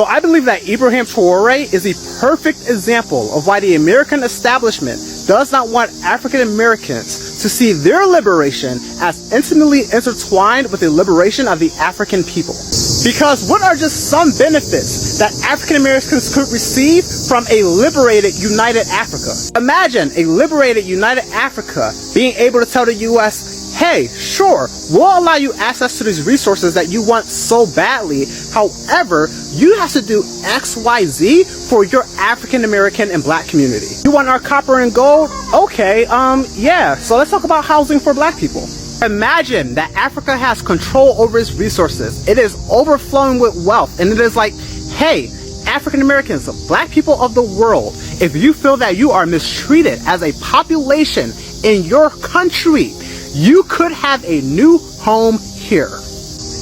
So I believe that Ibrahim Traore is the perfect example of why the American establishment does not want African Americans to see their liberation as intimately intertwined with the liberation of the African people. Because what are just some benefits that African Americans could receive from a liberated, united Africa? Imagine a liberated, united Africa being able to tell the U.S., hey, sure, we'll allow you access to these resources that you want so badly. However, you have to do X, Y, Z for your African American and black community. You want our copper and gold? Okay, yeah, so let's talk about housing for black people. Imagine that Africa has control over its resources. It is overflowing with wealth, and it is like, hey, African Americans, black people of the world, if you feel that you are mistreated as a population in your country, you could have a new home here.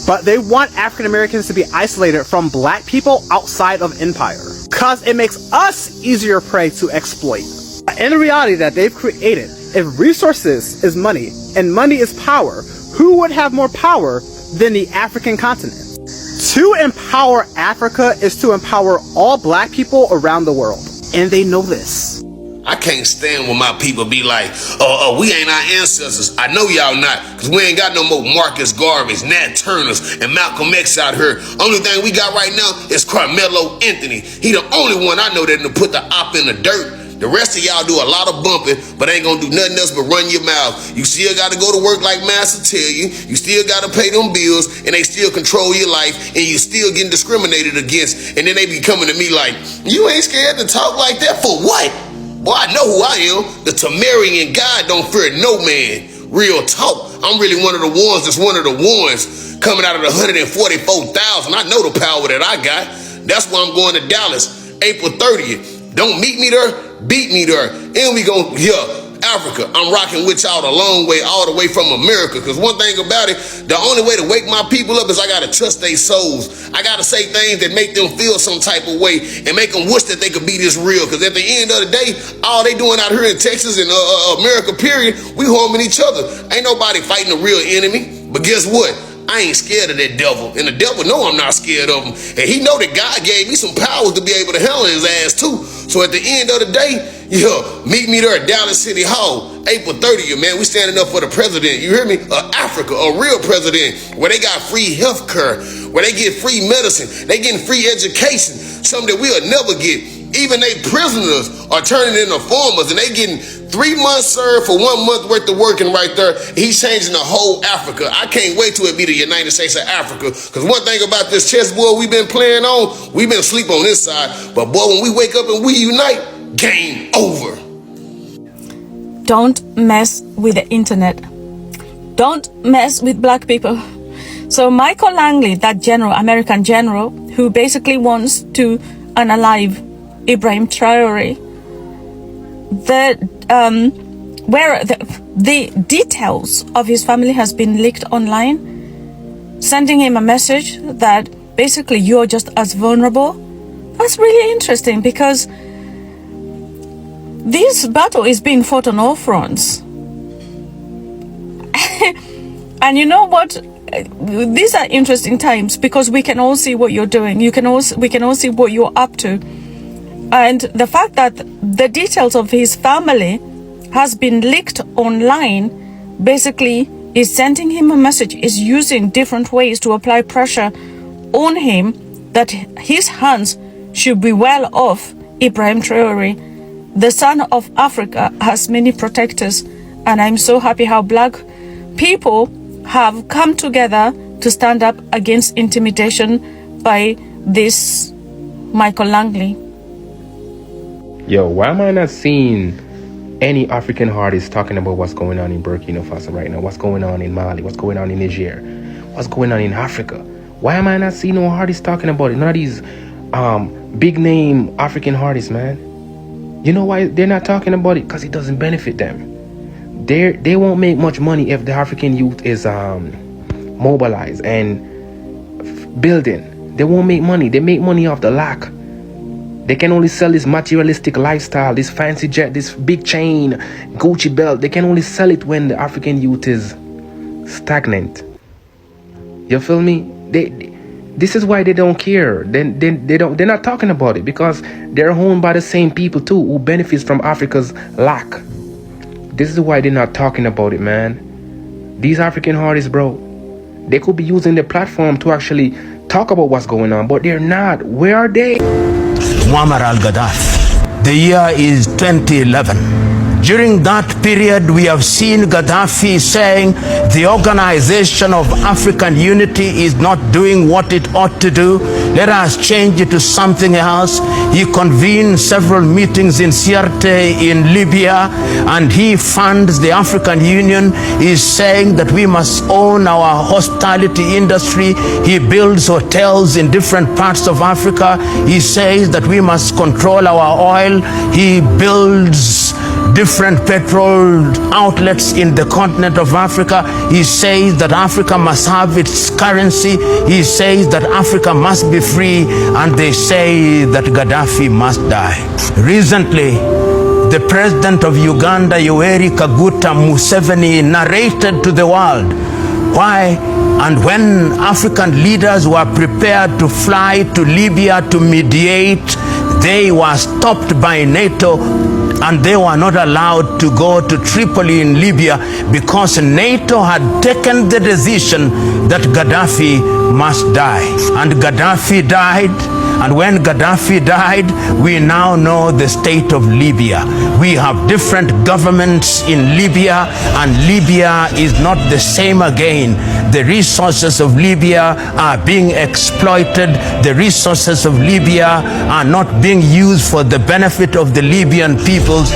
But they want African Americans to be isolated from black people outside of empire, because it makes us easier prey to exploit. In the reality that they've created, if resources is money and money is power, who would have more power than the African continent? To empower Africa is to empower all black people around the world, and they know this. I can't stand when my people be like, we ain't our ancestors. I know y'all not, because we ain't got no more Marcus Garveys, Nat Turners, and Malcolm X out here. Only thing we got right now is Carmelo Anthony. He the only one I know that done put the op in the dirt. The rest of y'all do a lot of bumping, but ain't gonna do nothing else but run your mouth. You still gotta go to work like Master tell you. You still gotta pay them bills, and they still control your life, and you still getting discriminated against. And then they be coming to me like, you ain't scared to talk like that for what? Boy, I know who I am. The Tamarian God don't fear no man. Real talk. I'm really one of the ones that's one of the ones coming out of the 144,000. I know the power that I got. That's why I'm going to Dallas, April 30th. Don't meet me there, beat me there. And we gon', Africa. I'm rocking with y'all the long way, all the way from America. Because one thing about it, the only way to wake my people up is I got to touch their souls. I got to say things that make them feel some type of way and make them wish that they could be this real. Because at the end of the day, all they doing out here in Texas and America, period, we harming each other. Ain't nobody fighting a real enemy. But guess what? I ain't scared of that devil. And the devil know I'm not scared of him. And he know that God gave me some powers to be able to handle his ass too. So at the end of the day, meet me there at Dallas City Hall, April 30th, man. We standing up for the president, you hear me? Of Africa, a real president, where they got free health care, where they get free medicine, they getting free education, something that we'll never get. Even they prisoners are turning into farmers, and they getting 3 months served for 1 month worth of working right there. He's changing the whole Africa. I can't wait till it be the United States of Africa. Because one thing about this chessboard we've been playing on, we've been asleep on this side. But boy, when we wake up and we unite, game over. Don't mess with the internet. Don't mess with black people. So Michael Langley, that general, American general, who basically wants to unalive Ibrahim Traore, the details of his family has been leaked online, sending him a message that basically you're just as vulnerable. That's really interesting, because this battle is being fought on all fronts. And you know what? These are interesting times, because we can all see what you're doing. We can all see what you're up to. And the fact that the details of his family has been leaked online basically is sending him a message, is using different ways to apply pressure on him that his hands should be well off Ibrahim Traore. The son of Africa has many protectors, and I'm so happy how black people have come together to stand up against intimidation by this Michael Langley. Yo, why am I not seeing any African artists talking about what's going on in Burkina Faso right now? What's going on in Mali? What's going on in Niger? What's going on in Africa? Why am I not seeing no artists talking about it? None of these big name African artists, man. You know why they're not talking about it? Because it doesn't benefit them. They won't make much money if the African youth is mobilized and building. They won't make money. They make money off the lack. They can only sell this materialistic lifestyle, this fancy jet, this big chain, Gucci belt. They can only sell it when the African youth is stagnant. You feel me? This is why they don't care. They're not talking about it, because they're owned by the same people too who benefits from Africa's lack. This is why they're not talking about it, man. These African artists, bro, they could be using the platform to actually talk about what's going on, but they're not. Where are they? Muammar al-Gaddafi. The year is 2011. During that period, we have seen Gaddafi saying the Organization of African Unity is not doing what it ought to do. Let us change it to something else. He convened several meetings in Sirte in Libya, and he funds the African Union. He's saying that we must own our hospitality industry. He builds hotels in different parts of Africa. He says that we must control our oil. He builds different petrol outlets in the continent of Africa. He says that Africa must have its currency. He says that Africa must be free, and they say that Gaddafi must die. Recently, the president of Uganda, Yoweri Kaguta Museveni, narrated to the world why and when African leaders were prepared to fly to Libya to mediate, they were stopped by NATO, and they were not allowed to go to Tripoli in Libya because NATO had taken the decision that Gaddafi must die. And Gaddafi died. And when Gaddafi died, we now know the state of Libya. We have different governments in Libya, and Libya is not the same again. The resources of Libya are being exploited. The resources of Libya are not being used for the benefit of the Libyan peoples,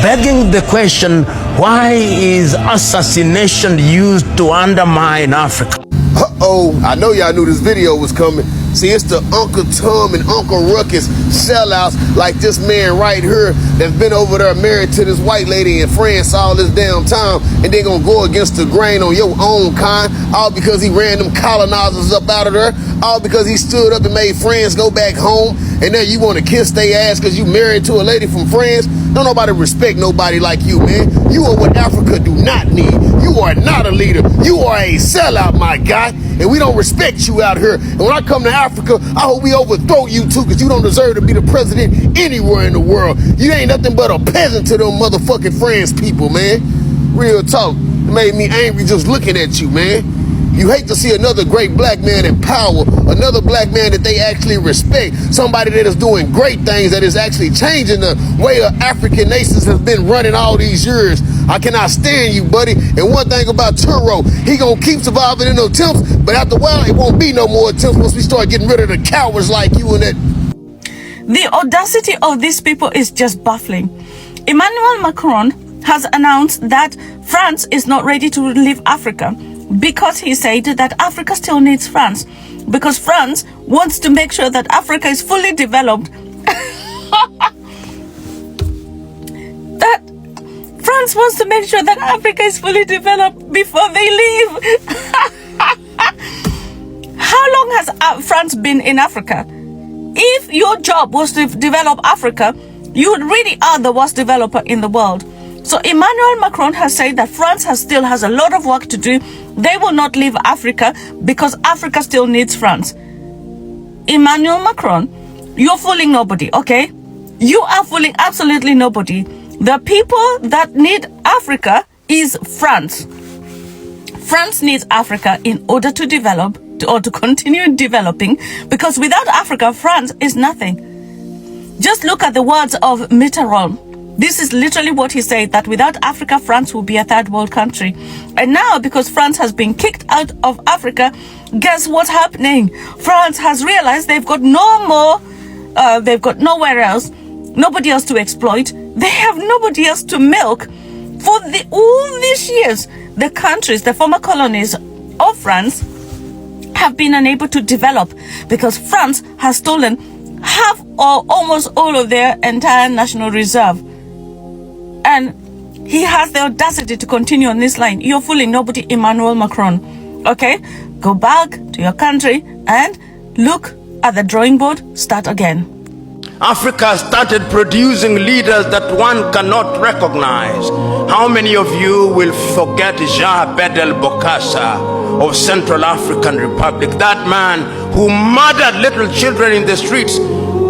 begging the question, why is assassination used to undermine Africa? Uh-oh, I know y'all knew this video was coming. See, it's the Uncle Tom and Uncle Ruckus sellouts like this man right here that's been over there married to this white lady in France all this damn time, and they gonna go against the grain on your own kind, all because he ran them colonizers up out of there, all because he stood up and made France go back home, and now you want to kiss their ass because you married to a lady from France. Don't nobody respect nobody like you, man. You are what Africa do not need. You are not a leader. You are a sellout, my guy, and we don't respect you out here. And when I come to Africa, I hope we overthrow you too, because you don't deserve to be the president anywhere in the world. You ain't nothing but a peasant to them motherfucking France people, man. Real talk. It made me angry just looking at you, man. You hate to see another great black man in power, another black man that they actually respect, somebody that is doing great things, that is actually changing the way of African nations have been running all these years. I cannot stand you, buddy. And one thing about Traore, he gonna keep surviving in those attempts, but after a while, it won't be no more attempts once we start getting rid of the cowards like you and that. The audacity of these people is just baffling. Emmanuel Macron has announced that France is not ready to leave Africa, because he said that Africa still needs France, because France wants to make sure that Africa is fully developed. That France wants to make sure that Africa is fully developed before they leave. How long has France been in Africa? If your job was to develop Africa, you really are the worst developer in the world. So Emmanuel Macron has said that France still has a lot of work to do. They will not leave Africa because Africa still needs France. Emmanuel Macron, you're fooling nobody, okay? You are fooling absolutely nobody. The people that need Africa is France. France needs Africa in order to develop, or to continue developing, because without Africa, France is nothing. Just look at the words of Mitterrand. This is literally what he said, that without Africa, France will be a third world country. And now, because France has been kicked out of Africa, guess what's happening? France has realized they've got no more, they've got nowhere else, nobody else to exploit. They have nobody else to milk. For all these years, the countries, the former colonies of France, have been unable to develop because France has stolen half or almost all of their entire national reserve. And he has the audacity to continue on this line. You're fooling nobody, Emmanuel Macron. Okay? Go back to your country and look at the drawing board. Start again. Africa started producing leaders that one cannot recognize. How many of you will forget Jean Bedel Bokassa of Central African Republic? That man who murdered little children in the streets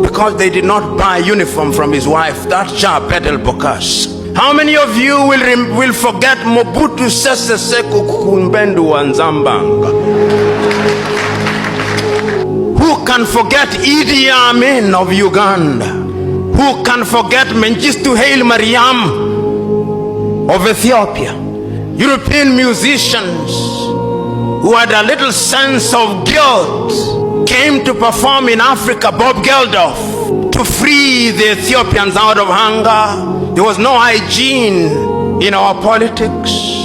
because they did not buy a uniform from his wife. That's Ja Bedel Bokas. How many of you will forget Mobutu Sese Seko Kukumbendu Wanzambanga? Who can forget Idi Amin of Uganda? Who can forget Mengistu Haile Mariam of Ethiopia? European musicians who had a little sense of guilt came to perform in Africa, Bob Geldof, to free the Ethiopians out of hunger. There was no hygiene in our politics.